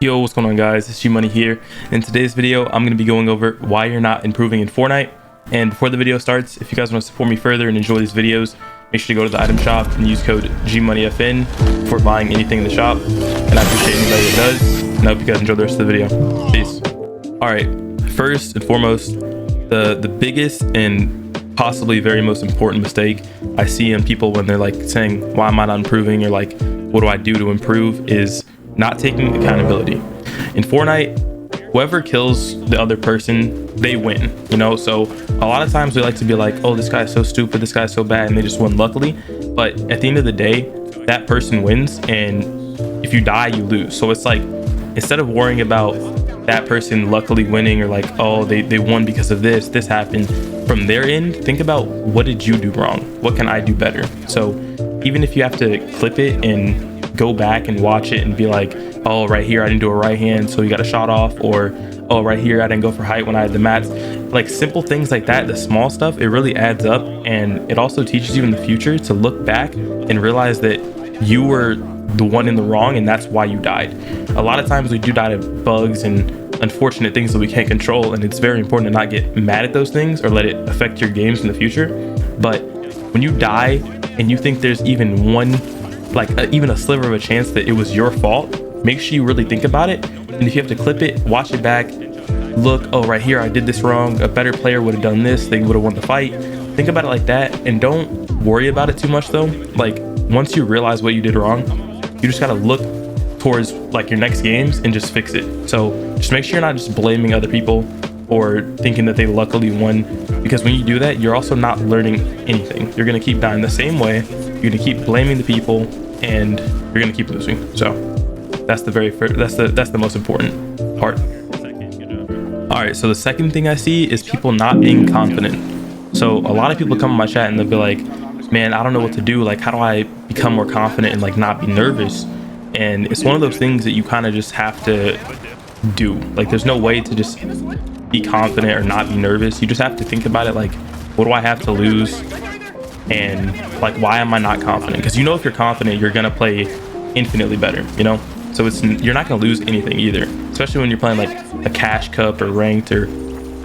Yo, what's going on guys, it's GMoney here. In today's video, I'm going to be going over why you're not improving in Fortnite. And before the video starts, if you guys want to support me further and enjoy these videos, make sure to go to the item shop and use code GMoneyFN for buying anything in the shop. And I appreciate anybody that does. And I hope you guys enjoy the rest of the video. Peace. Alright, first and foremost, the biggest and possibly very most important mistake I see in people when they're like saying, why am I not improving? Or like, what do I do to improve? Is not taking accountability. In Fortnite, whoever kills the other person, they win, you know? So a lot of times we like to be like, oh, this guy's so stupid, this guy's so bad, and they just won luckily. But at the end of the day, that person wins, and if you die, you lose. So it's like, instead of worrying about that person luckily winning or like, oh, they won because of this happened, from their end, think about, what did you do wrong? What can I do better? So even if you have to clip it and go back and watch it and be like, oh, right here I didn't do a right hand, so you got a shot off, or oh, right here I didn't go for height when I had the mats. Like simple things like that, the small stuff, it really adds up, and it also teaches you in the future to look back and realize that you were the one in the wrong and that's why you died. A lot of times we do die to bugs and unfortunate things that we can't control, and it's very important to not get mad at those things or let it affect your games in the future. But when you die and you think there's even one, even a sliver of a chance that it was your fault, make sure you really think about it. And if you have to clip it, watch it back, look, oh, right here I did this wrong, a better player would have done this, they would have won the fight. Think about it like that, and don't worry about it too much though. Like once you realize what you did wrong, you just gotta look towards like your next games and just fix it. So just make sure you're not just blaming other people or thinking that they luckily won, because when you do that, you're also not learning anything. You're gonna keep dying the same way, you're gonna keep blaming the people, and you're gonna keep losing. So that's the very first, that's the most important part. All right, so the second thing I see is people not being confident. So a lot of people come in my chat and they'll be like, man, I don't know what to do, like how do I become more confident and like not be nervous? And it's one of those things that you kind of just have to do. Like there's no way to just be confident or not be nervous. You just have to think about it like, what do I have to lose? And like, why am I not confident? Because you know, if you're confident, you're gonna play infinitely better, you know? So you're not gonna lose anything either, especially when you're playing like a cash cup or ranked or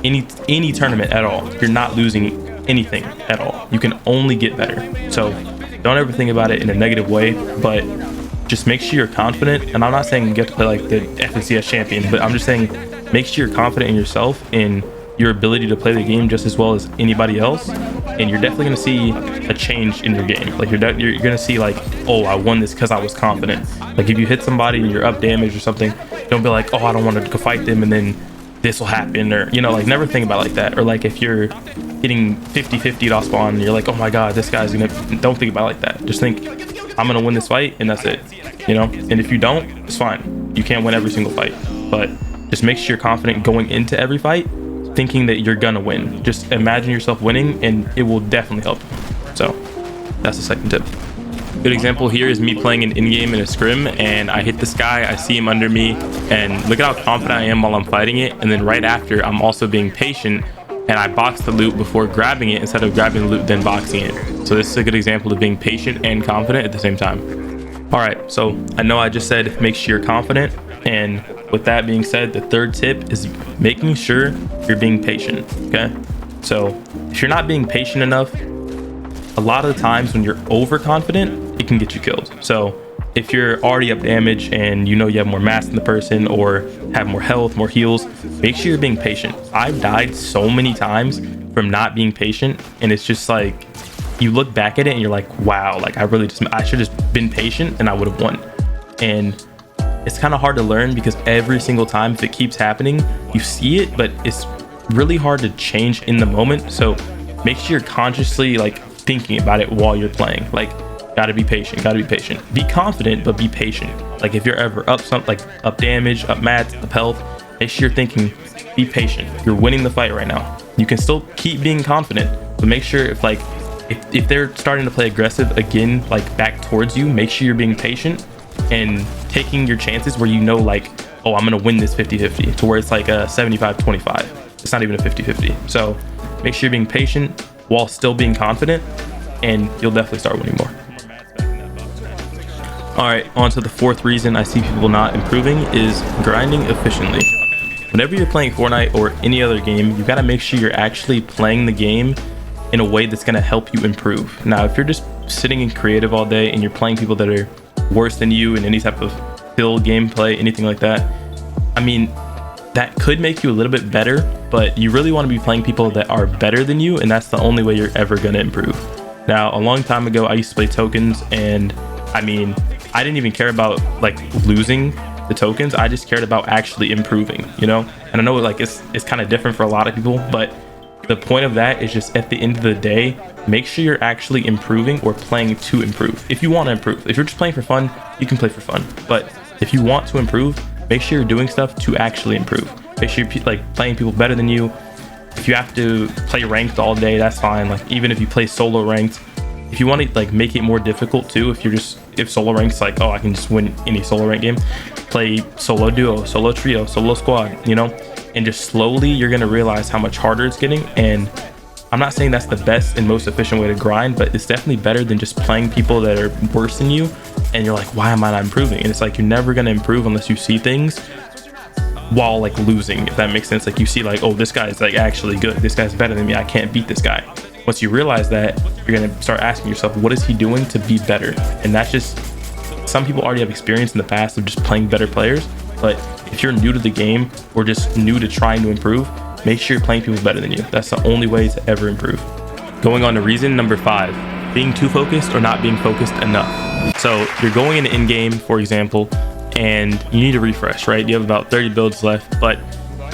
any tournament at all. You're not losing anything at all. You can only get better. So don't ever think about it in a negative way, but just make sure you're confident. And I'm not saying you have to play like the FNCS champion, but I'm just saying make sure you're confident in yourself, in your ability to play the game just as well as anybody else, and you're definitely going to see a change in your game. Like you're going to see like, oh, I won this because I was confident. Like if you hit somebody and you're up damage or something, don't be like, oh, I don't want to go fight them and then this will happen, or you know, like never think about it like that. Or like if you're hitting 50-50 off spawn and you're like, oh my god, this guy's gonna, don't think about it like that. Just think, I'm gonna win this fight and that's it, you know? And if you don't, it's fine, you can't win every single fight, but just make sure you're confident going into every fight, thinking that you're gonna win. Just imagine yourself winning and it will definitely help you. So that's the second tip. Good example here is me playing an in-game in a scrim, and I hit this guy, I see him under me, and look at how confident I am while I'm fighting it. And then right after, I'm also being patient, and I box the loot before grabbing it instead of grabbing the loot then boxing it. So this is a good example of being patient and confident at the same time. All right, so I know I just said make sure you're confident, and with that being said, the third tip is making sure you're being patient. Okay, so if you're not being patient enough, a lot of the times when you're overconfident, it can get you killed. So if you're already up damage and you know you have more mass than the person or have more health, more heals, make sure you're being patient. I've died so many times from not being patient, and it's just like, you look back at it and you're like, wow, like I should have just been patient and I would have won. And it's kind of hard to learn because every single time, if it keeps happening, you see it, but it's really hard to change in the moment. So make sure you're consciously like thinking about it while you're playing. Like, gotta be patient, be confident, but be patient. Like if you're ever up something, like up damage, up mats, up health, make sure you're thinking, be patient. You're winning the fight right now. You can still keep being confident, but make sure if they're starting to play aggressive again, like back towards you, make sure you're being patient and taking your chances where you know like, oh, I'm gonna win this 50-50, to where it's like a 75-25. It's not even a 50-50. So make sure you're being patient while still being confident, and you'll definitely start winning more. All right, on to the fourth reason I see people not improving is grinding efficiently. Whenever you're playing Fortnite or any other game, you gotta make sure you're actually playing the game in a way that's gonna help you improve. Now, if you're just sitting in creative all day and you're playing people that are worse than you in any type of skill, gameplay, anything like that, I mean, that could make you a little bit better, but you really wanna be playing people that are better than you, and that's the only way you're ever gonna improve. Now, a long time ago, I used to play tokens, and I mean, I didn't even care about like losing the tokens. I just cared about actually improving, you know? And I know like it's kind of different for a lot of people, but the point of that is just at the end of the day, make sure you're actually improving or playing to improve. If you want to improve, if you're just playing for fun, you can play for fun. But if you want to improve, make sure you're doing stuff to actually improve. Make sure you're like playing people better than you. If you have to play ranked all day, that's fine. Like even if you play solo ranked, if you want to like make it more difficult too, if solo rank's like, oh, I can just win any solo rank game, play solo duo, solo trio, solo squad, you know, and just slowly you're going to realize how much harder it's getting. And I'm not saying that's the best and most efficient way to grind, but it's definitely better than just playing people that are worse than you and you're like, why am I not improving? And it's like, you're never going to improve unless you see things while like losing, if that makes sense. Like you see like, oh, this guy's like actually good, this guy's better than me, I can't beat this guy. Once you realize that, you're going to start asking yourself, what is he doing to be better? And that's just, some people already have experience in the past of just playing better players. But if you're new to the game or just new to trying to improve, make sure you're playing people better than you. That's the only way to ever improve. Going on to reason number 5, being too focused or not being focused enough. So you're going into in-game, for example, and you need to refresh, right? You have about 30 builds left, but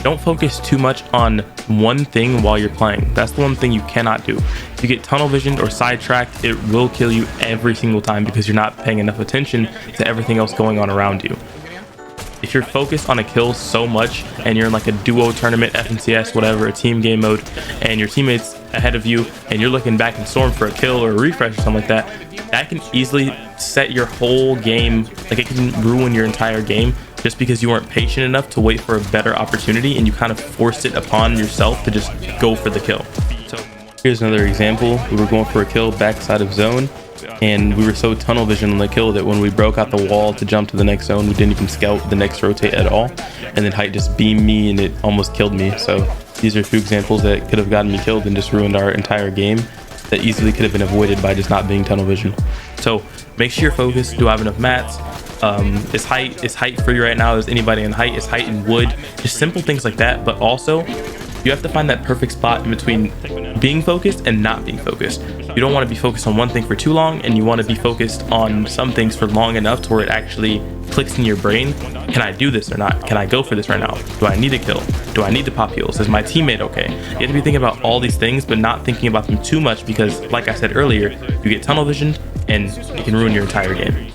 don't focus too much on one thing while you're playing. That's the one thing you cannot do. If you get tunnel visioned or sidetracked, it will kill you every single time because you're not paying enough attention to everything else going on around you. If you're focused on a kill so much and you're in like a duo tournament, FNCS, whatever, a team game mode, and your teammates ahead of you and you're looking back in storm for a kill or a refresh or something like that, that can easily set your whole game, like it can ruin your entire game just because you weren't patient enough to wait for a better opportunity and you kind of forced it upon yourself to just go for the kill. So here's another example. We were going for a kill backside of zone and we were so tunnel vision on the kill that when we broke out the wall to jump to the next zone, we didn't even scout the next rotate at all. And then Height just beamed me and it almost killed me. So these are 2 examples that could have gotten me killed and just ruined our entire game that easily could have been avoided by just not being tunnel vision. So make sure you're focused. Do I have enough mats? Is height free right now? Is anybody in height? Is height in wood? Just simple things like that. But also you have to find that perfect spot in between being focused and not being focused. You don't want to be focused on one thing for too long, and you want to be focused on some things for long enough to where it actually clicks in your brain. Can I do this or not? Can I go for this right now? Do I need a kill? Do I need to pop heals? Is my teammate okay? You have to be thinking about all these things, but not thinking about them too much because, like I said earlier, you get tunnel visioned and it can ruin your entire game.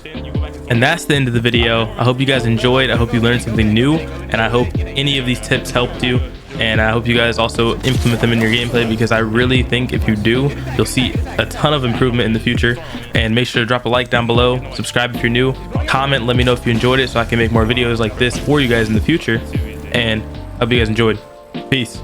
And that's the end of the video. I hope you guys enjoyed. I hope you learned something new, and I hope any of these tips helped you. And I hope you guys also implement them in your gameplay because I really think if you do, you'll see a ton of improvement in the future. And make sure to drop a like down below, subscribe if you're new, comment, let me know if you enjoyed it so I can make more videos like this for you guys in the future. And I hope you guys enjoyed. Peace.